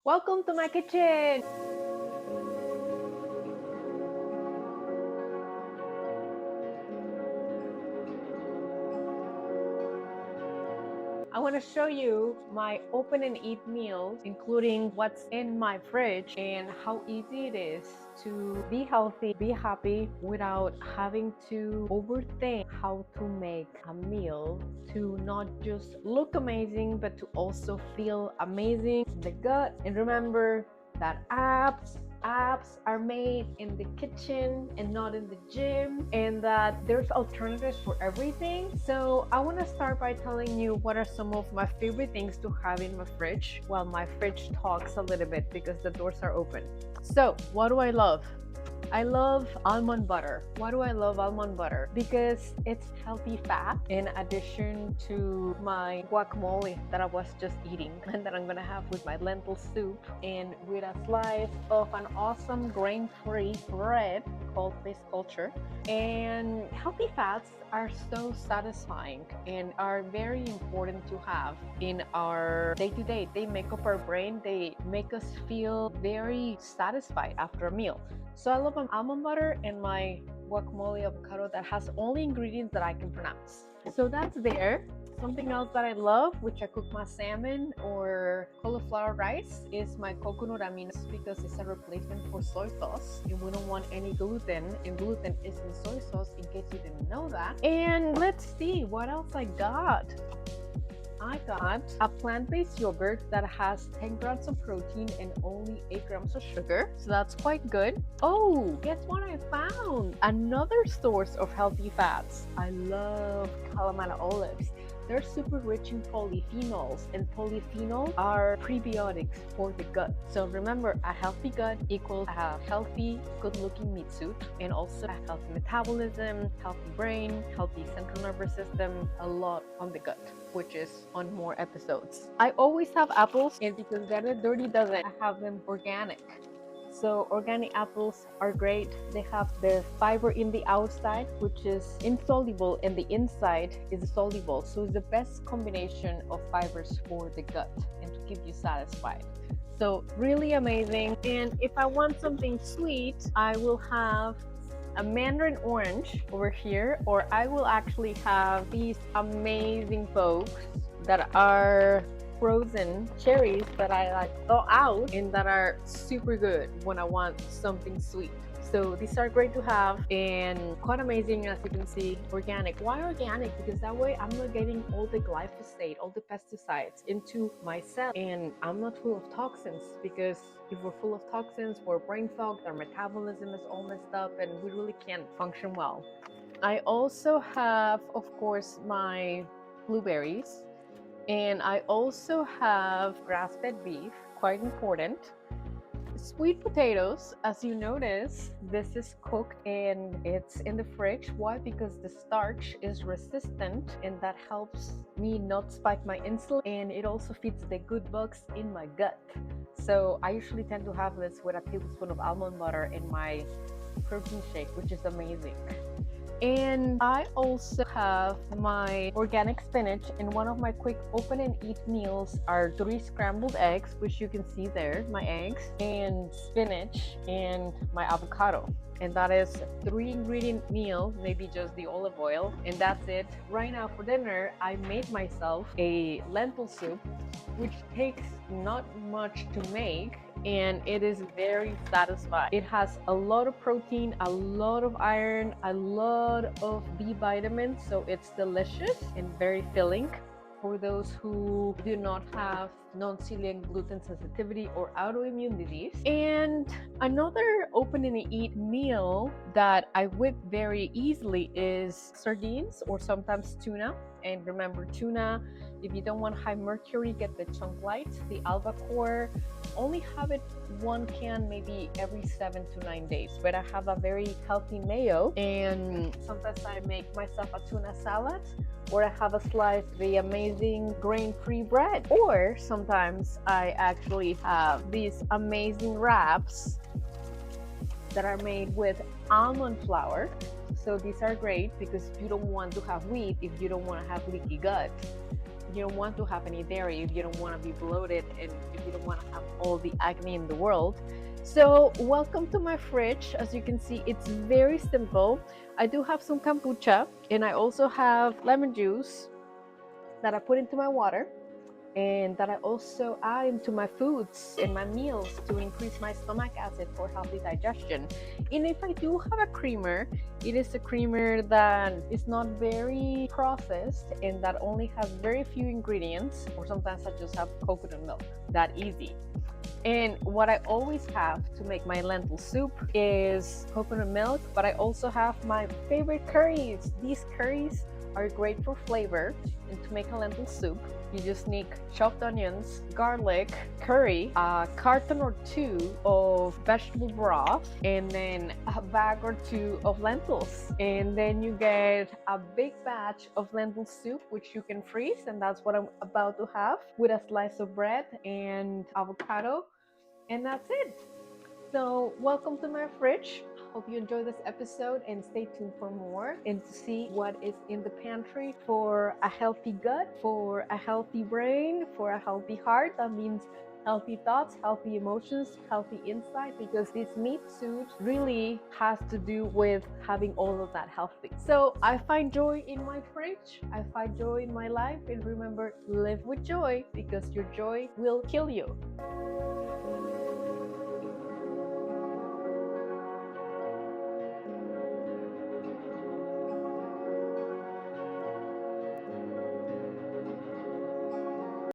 Welcome to my kitchen! I want to show you my open and eat meals, including what's in my fridge and how easy it is to be healthy, be happy without having to overthink how to make a meal to not just look amazing, but to also feel amazing in the gut. And remember that abs are made in the kitchen and not in the gym, and that there's alternatives for everything. So I want to start by telling you what are some of my favorite things to have in my fridge while my fridge talks a little bit because the doors are open. So what do I love? I love almond butter. Why do I love almond butter? Because it's healthy fat in addition to my guacamole that I was just eating and that I'm gonna have with my lentil soup and with a slice of an awesome grain-free bread called Fish Culture. And healthy fats are so satisfying and are very important to have in our day-to-day. They make up our brain. They make us feel very satisfied after a meal. So I love almond butter and my guacamole avocado that has only ingredients that I can pronounce. So that's there. Something else that I love, which I cook my salmon or cauliflower rice, is my coconut aminos because it's a replacement for soy sauce and we don't want any gluten, and gluten is in soy sauce in case you didn't know that. And let's see what else I got. I got a plant-based yogurt that has 10 grams of protein and only 8 grams of sugar. So that's quite good. Oh, guess what I found? Another source of healthy fats. I love Kalamata olives. They're super rich in polyphenols, and polyphenols are prebiotics for the gut. So remember, a healthy gut equals a healthy, good-looking meat suit, and also a healthy metabolism, healthy brain, healthy central nervous system, a lot on the gut, which is on more episodes. I always have apples, and because they're a dirty dozen, I have them organic. So organic apples are great. They have the fiber in the outside, which is insoluble, and the inside is soluble. So it's the best combination of fibers for the gut and to keep you satisfied. So really amazing. And if I want something sweet, I will have a mandarin orange over here, or I will actually have these amazing folks that are frozen cherries that I like thaw out and that are super good when I want something sweet. So these are great to have and quite amazing, as you can see. Organic. Why organic? Because that way I'm not getting all the glyphosate, all the pesticides into my cell, and I'm not full of toxins, because if we're full of toxins, we're brain fogged, our metabolism is all messed up, and we really can't function well. I also have, of course, my blueberries. And I also have grass-fed beef, quite important. Sweet potatoes, as you notice, this is cooked and it's in the fridge. Why? Because the starch is resistant, and that helps me not spike my insulin, and it also feeds the good bugs in my gut. So I usually tend to have this with a tablespoon of almond butter in my protein shake, which is amazing. And I also have my organic spinach, and one of my quick open and eat meals are 3 scrambled eggs, which you can see there, my eggs, and spinach, and my avocado. And that is 3 ingredient meal, maybe just the olive oil, and that's it. Right now for dinner, I made myself a lentil soup, which takes not much to make, and it is very satisfying. It has a lot of protein, a lot of iron, a lot of B vitamins, so it's delicious and very filling for those who do not have non-celiac gluten sensitivity or autoimmune disease. And another open and eat meal that I whip very easily is sardines, or sometimes tuna. And remember, tuna, if you don't want high mercury, get the chunk light, the albacore. Only have it 1 can maybe every 7 to 9 days, but I have a very healthy mayo, and sometimes I make myself a tuna salad, or I have a slice of the amazing grain-free bread, or sometimes I actually have these amazing wraps that are made with almond flour. So these are great because you don't want to have wheat if you don't want to have leaky gut. you don't want to have any dairy, if you don't want to be bloated, and if you don't want to have all the acne in the world. So welcome to my fridge. As you can see, it's very simple. I do have some kombucha, and I also have lemon juice that I put into my water, and that I also add into my foods and my meals to increase my stomach acid for healthy digestion. And if I do have a creamer, it is a creamer that is not very processed and that only has very few ingredients, or sometimes I just have coconut milk. That easy. And what I always have to make my lentil soup is coconut milk, but I also have my favorite curries. These curries are great for flavor, and to make a lentil soup, you just need chopped onions, garlic, curry, a carton or two of vegetable broth, and then a bag or two of lentils. And then you get a big batch of lentil soup, which you can freeze, and that's what I'm about to have with a slice of bread and avocado, and that's it. So, welcome to my fridge. Hope you enjoy this episode and stay tuned for more and to see what is in the pantry for a healthy gut, for a healthy brain, for a healthy heart. That means healthy thoughts, healthy emotions, healthy insight, because this meat suit really has to do with having all of that healthy. So I find joy in my fridge, I find joy in my life, and remember, live with joy because your joy will kill you.